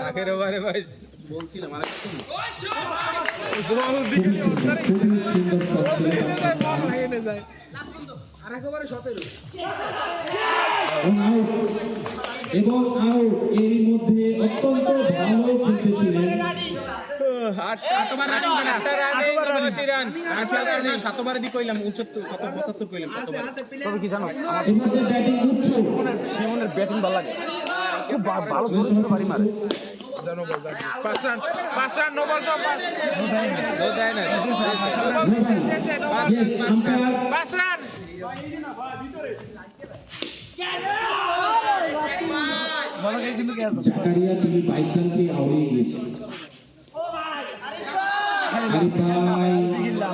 আখের ওভারে ভাই বলছিলাম আর এবং আউট এরই মধ্যে অত্যন্ত ভালো খেলতেছিলেন। শতবার দি কইলাম 75 কত 75 কইলাম তবে কি জানো আমাদের ব্যাটিং উচ্চ শিমনের ব্যাটিং ভালো লাগে খুব ভালো ছোট ছোট বাড়ি মারে জানো বল 5 রান নো বল সব নো যায় না 5 রান জাকারিয়া তিনি 22 রানকে আউড়িয়ে গিয়েছেন।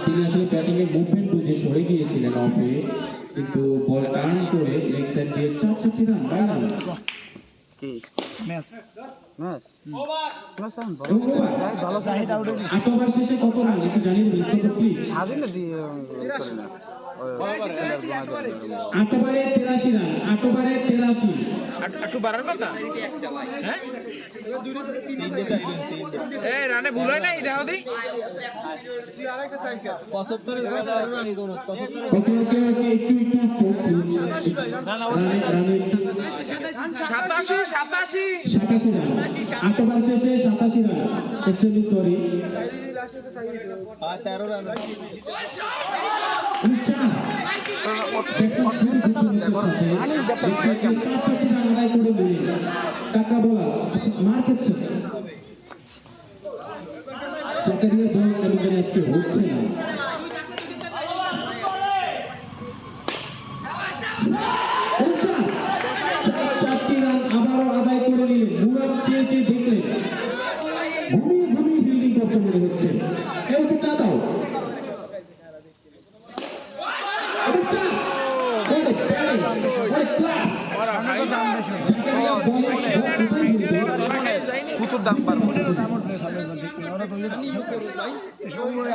তিনি আসলে ব্যাটিং এর মুভমেন্ট বুঝে সরে গিয়েছিলেন অফে, কিন্তু বল টার্ন করে লেগ সাইড দিয়ে 4 রান বাইরে কি ম্যাচ ভালো সাইড আউট হয়ে 8 ওভার শেষে কত রান একটু জানিয়ে দিন প্লিজ। স্বাধীন দিয়ে 8 ওভারে 83 রান, 8 ওভারে 83 একটু বাড়ার কথা হ্যাঁ এই রানে ভুল হয় নাই দেখো দি তুই আরেকটা সাইড কর 75 এর রান কোন 75 না না 87 8 ওভার শেষে 87 run, extremely sorry. 13 run Zakaria ball কেন আজকে হচ্ছে না। চারটি রান আবারও আদায় করে নিলেন। মুরাদ চেয়ে চেয়ে দেখলেন, ঘুমিয়ে ঘুমিয়ে ফিল্ডিং করছে মনে হচ্ছে। কেউ তো চা দাও। প্রচুর দাম পারবো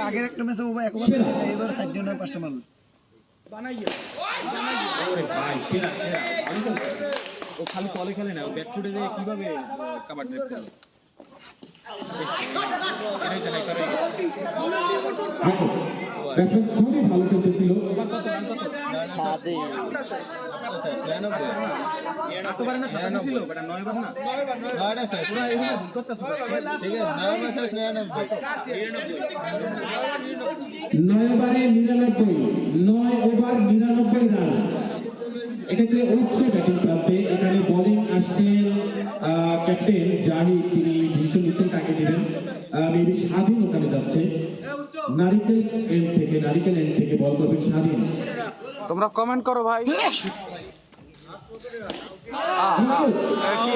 আগের একটা ম্যাচে এবার 5টা মাল ও খালি বলে খেলে না, ব্যাট ফুটে যায় কিভাবে কভার ড্রাইভ করে খুবই ভালো খেলতেছিল। নয় ওভারে 99 রান। এক্ষেত্রে উচ্চ ব্যাটিং প্রান্তে এখানে বোলিং আসছেন ক্যাপ্টেন জাহিদ, তিনি ডিসিশন নিচ্ছেন কাকে দিবেন। মেবি স্বাধীন ওখানে যাচ্ছে, নারিকেল এন্ড থেকে বল করবেন স্বাধীন। তোমরা কমেন্ট করো ভাই। বিশাল একটি